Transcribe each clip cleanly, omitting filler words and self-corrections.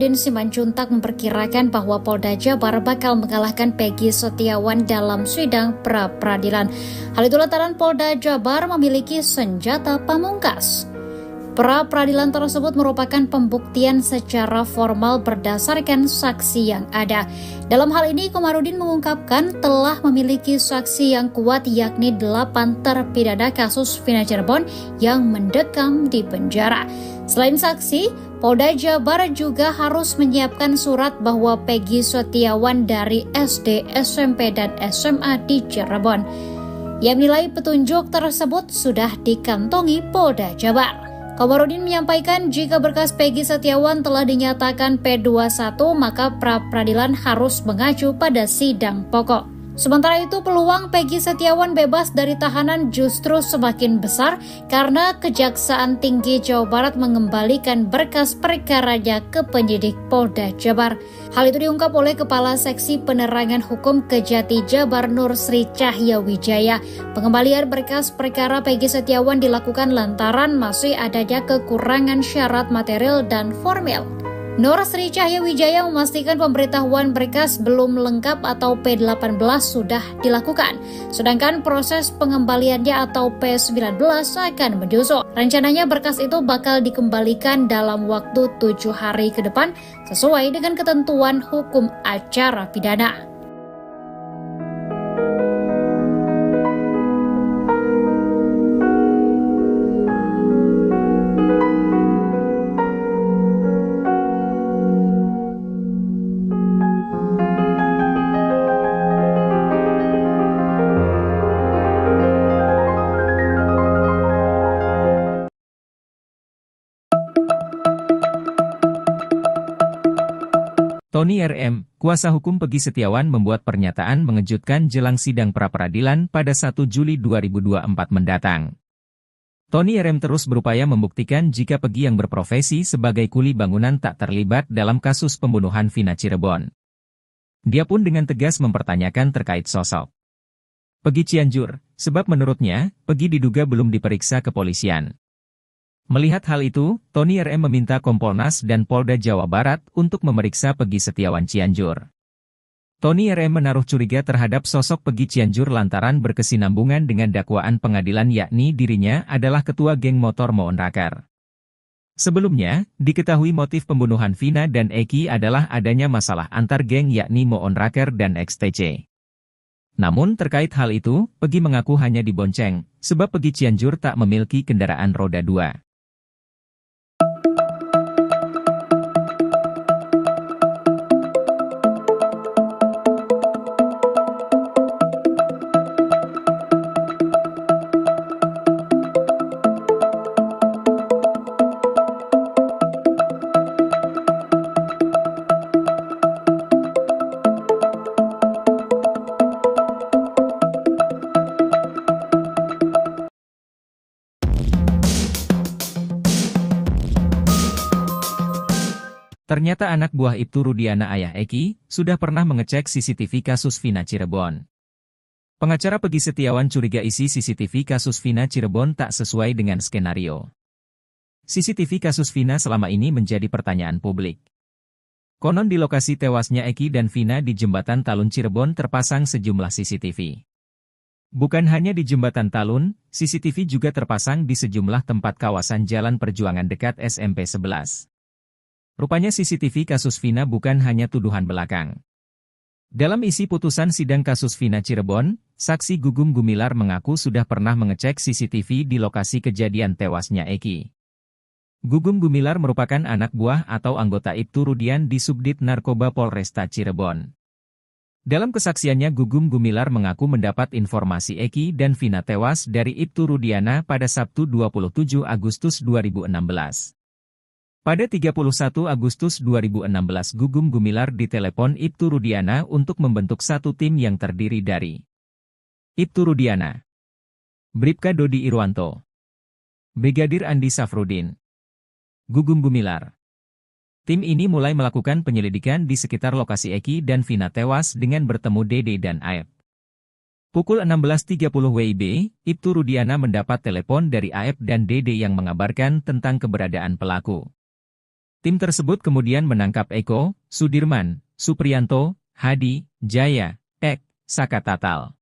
Simanjuntak memperkirakan bahwa Polda Jabar bakal mengalahkan Peggy Setiawan dalam sidang pra-peradilan. Hal itu lantaran Polda Jabar memiliki senjata pamungkas. Pra-peradilan tersebut merupakan pembuktian secara formal berdasarkan saksi yang ada. Dalam hal ini, Komarudin mengungkapkan telah memiliki saksi yang kuat, yakni 8 terpidana kasus Vina Cirebon yang mendekam di penjara. Selain saksi, Polda Jabar juga harus menyiapkan surat bahwa Peggy Setiawan dari SD, SMP, dan SMA di Cirebon. Yang nilai petunjuk tersebut sudah dikantongi Polda Jabar. Komarudin menyampaikan jika berkas Peggy Setiawan telah dinyatakan P21, maka pra-peradilan harus mengacu pada sidang pokok. Sementara itu, peluang Peggy Setiawan bebas dari tahanan justru semakin besar karena Kejaksaan Tinggi Jawa Barat mengembalikan berkas perkaranya ke penyidik Polda Jabar. Hal itu diungkap oleh Kepala Seksi Penerangan Hukum Kejati Jabar Nur Sri Cahya Wijaya. Pengembalian berkas perkara Peggy Setiawan dilakukan lantaran masih adanya kekurangan syarat material dan formil. Nur Sri Cahya Wijaya memastikan pemberitahuan berkas belum lengkap atau P18 sudah dilakukan, sedangkan proses pengembaliannya atau P19 akan menyusul. Rencananya berkas itu bakal dikembalikan dalam waktu 7 hari ke depan sesuai dengan ketentuan hukum acara pidana. Tony RM, kuasa hukum Peggy Setiawan membuat pernyataan mengejutkan jelang sidang pra-peradilan pada 1 Juli 2024 mendatang. Tony RM terus berupaya membuktikan jika Peggy yang berprofesi sebagai kuli bangunan tak terlibat dalam kasus pembunuhan Vina Cirebon. Dia pun dengan tegas mempertanyakan terkait sosok Peggy Cianjur, sebab menurutnya, Peggy diduga belum diperiksa kepolisian. Melihat hal itu, Tony RM meminta Kompolnas dan Polda Jawa Barat untuk memeriksa Peggy Setiawan Cianjur. Tony RM menaruh curiga terhadap sosok Peggy Cianjur lantaran berkesinambungan dengan dakwaan pengadilan, yakni dirinya adalah ketua geng motor Moon Raker. Sebelumnya, diketahui motif pembunuhan Vina dan Eki adalah adanya masalah antar geng, yakni Moon Raker dan XTC. Namun terkait hal itu, Peggy mengaku hanya dibonceng, sebab Peggy Cianjur tak memiliki kendaraan roda 2. Ternyata anak buah Ibtu Rudiana ayah Eki, sudah pernah mengecek CCTV kasus Vina Cirebon. Pengacara Peggy Setiawan curiga isi CCTV kasus Vina Cirebon tak sesuai dengan skenario. CCTV kasus Vina selama ini menjadi pertanyaan publik. Konon di lokasi tewasnya Eki dan Vina di Jembatan Talun Cirebon terpasang sejumlah CCTV. Bukan hanya di Jembatan Talun, CCTV juga terpasang di sejumlah tempat kawasan Jalan Perjuangan dekat SMP 11. Rupanya CCTV kasus Vina bukan hanya tuduhan belakang. Dalam isi putusan sidang kasus Vina Cirebon, saksi Gugum Gumilar mengaku sudah pernah mengecek CCTV di lokasi kejadian tewasnya Eki. Gugum Gumilar merupakan anak buah atau anggota Ibtu Rudian di Subdit Narkoba Polresta Cirebon. Dalam kesaksiannya, Gugum Gumilar mengaku mendapat informasi Eki dan Vina tewas dari Ibtu Rudiana pada Sabtu 27 Agustus 2016. Pada 31 Agustus 2016, Gugum Gumilar ditelepon Ibtu Rudiana untuk membentuk satu tim yang terdiri dari Ibtu Rudiana, Bribka Dodi Irwanto, Brigadir Andi Safrudin, Gugum Gumilar. Tim ini mulai melakukan penyelidikan di sekitar lokasi Eki dan Vina tewas dengan bertemu Dede dan Aep. Pukul 16.30 WIB, Ibtu Rudiana mendapat telepon dari Aep dan Dede yang mengabarkan tentang keberadaan pelaku. Tim tersebut kemudian menangkap Eko, Sudirman, Supriyanto, Hadi, Jaya, Ek, Saka Tatal.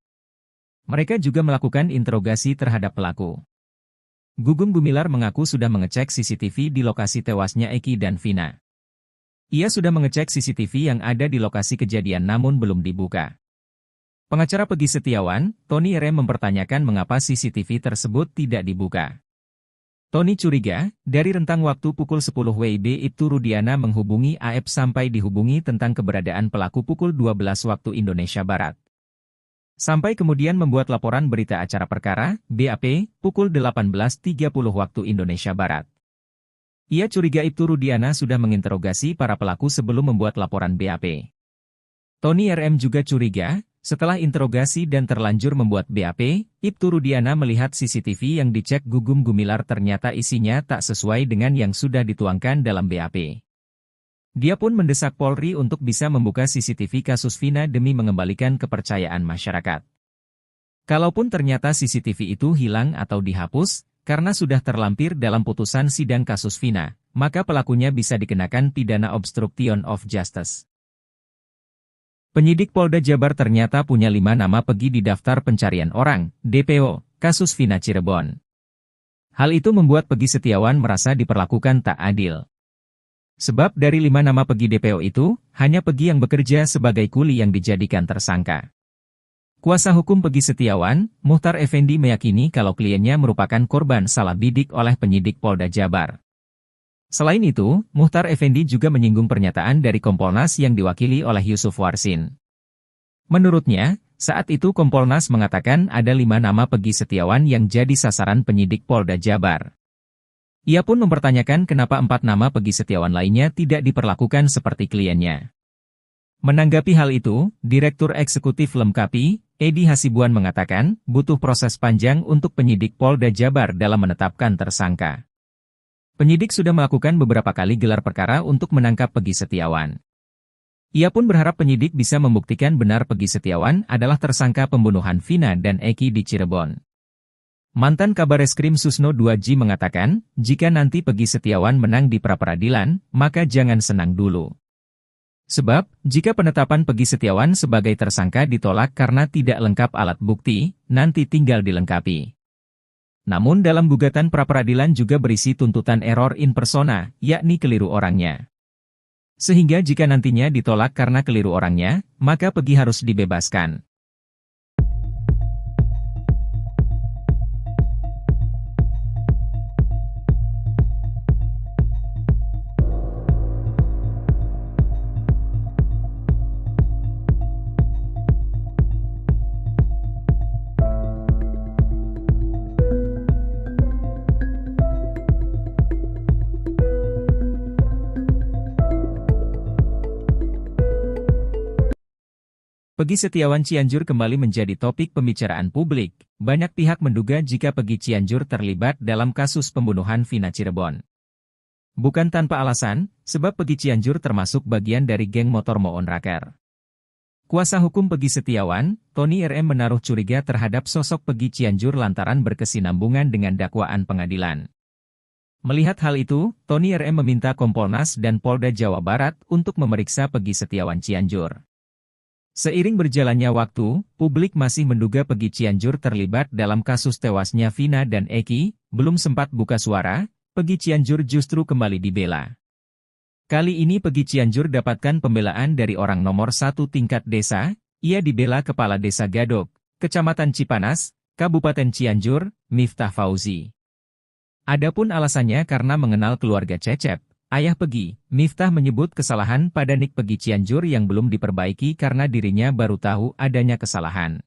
Mereka juga melakukan interogasi terhadap pelaku. Gugum Gumilar mengaku sudah mengecek CCTV di lokasi tewasnya Eki dan Vina. Ia sudah mengecek CCTV yang ada di lokasi kejadian namun belum dibuka. Pengacara Peggy Setiawan, Tony RM mempertanyakan mengapa CCTV tersebut tidak dibuka. Tony curiga, dari rentang waktu pukul 10 WIB Ibtu Rudiana menghubungi AF sampai dihubungi tentang keberadaan pelaku pukul 12 waktu Indonesia Barat. Sampai kemudian membuat laporan berita acara perkara, BAP, pukul 18.30 waktu Indonesia Barat. Ia curiga Ibtu Rudiana sudah menginterogasi para pelaku sebelum membuat laporan BAP. Tony RM juga curiga, setelah interogasi dan terlanjur membuat BAP, Ibtu Rudiana melihat CCTV yang dicek Gugum Gumilar ternyata isinya tak sesuai dengan yang sudah dituangkan dalam BAP. Dia pun mendesak Polri untuk bisa membuka CCTV kasus Vina demi mengembalikan kepercayaan masyarakat. Kalaupun ternyata CCTV itu hilang atau dihapus, karena sudah terlampir dalam putusan sidang kasus Vina, maka pelakunya bisa dikenakan pidana obstruction of justice. Penyidik Polda Jabar ternyata punya 5 nama Peggy di daftar pencarian orang, DPO, kasus Vina Cirebon. Hal itu membuat Peggy Setiawan merasa diperlakukan tak adil. Sebab dari 5 nama Peggy DPO itu, hanya Peggy yang bekerja sebagai kuli yang dijadikan tersangka. Kuasa hukum Peggy Setiawan, Muhtar Effendi meyakini kalau kliennya merupakan korban salah bidik oleh penyidik Polda Jabar. Selain itu, Muhtar Effendi juga menyinggung pernyataan dari Kompolnas yang diwakili oleh Yusuf Warsin. Menurutnya, saat itu Kompolnas mengatakan ada 5 nama Peggy Setiawan yang jadi sasaran penyidik Polda Jabar. Ia pun mempertanyakan kenapa 4 nama Peggy Setiawan lainnya tidak diperlakukan seperti kliennya. Menanggapi hal itu, Direktur Eksekutif Lemkapi, Edi Hasibuan mengatakan, butuh proses panjang untuk penyidik Polda Jabar dalam menetapkan tersangka. Penyidik sudah melakukan beberapa kali gelar perkara untuk menangkap Peggy Setiawan. Ia pun berharap penyidik bisa membuktikan benar Peggy Setiawan adalah tersangka pembunuhan Vina dan Eki di Cirebon. Mantan Kabareskrim Susno 2J mengatakan, jika nanti Peggy Setiawan menang di pra-peradilan, maka jangan senang dulu. Sebab, jika penetapan Peggy Setiawan sebagai tersangka ditolak karena tidak lengkap alat bukti, nanti tinggal dilengkapi. Namun dalam gugatan pra-peradilan juga berisi tuntutan error in persona, yakni keliru orangnya. Sehingga jika nantinya ditolak karena keliru orangnya, maka Peggy harus dibebaskan. Peggy Setiawan Cianjur kembali menjadi topik pembicaraan publik. Banyak pihak menduga jika Peggy Cianjur terlibat dalam kasus pembunuhan Vina Cirebon. Bukan tanpa alasan, sebab Peggy Cianjur termasuk bagian dari geng motor Moon Raker. Kuasa hukum Peggy Setiawan, Tony RM menaruh curiga terhadap sosok Peggy Cianjur lantaran berkesinambungan dengan dakwaan pengadilan. Melihat hal itu, Tony RM meminta Kompolnas dan Polda Jawa Barat untuk memeriksa Peggy Setiawan Cianjur. Seiring berjalannya waktu, publik masih menduga Peggy Cianjur terlibat dalam kasus tewasnya Vina dan Eki. Belum sempat buka suara, Peggy Cianjur justru kembali dibela. Kali ini Peggy Cianjur dapatkan pembelaan dari orang nomor 1 tingkat desa. Ia dibela Kepala Desa Gadok, Kecamatan Cipanas, Kabupaten Cianjur, Miftah Fauzi. Adapun alasannya karena mengenal keluarga Cecep, ayah Peggy. Miftah menyebut kesalahan pada nik Peggy Cianjur yang belum diperbaiki karena dirinya baru tahu adanya kesalahan.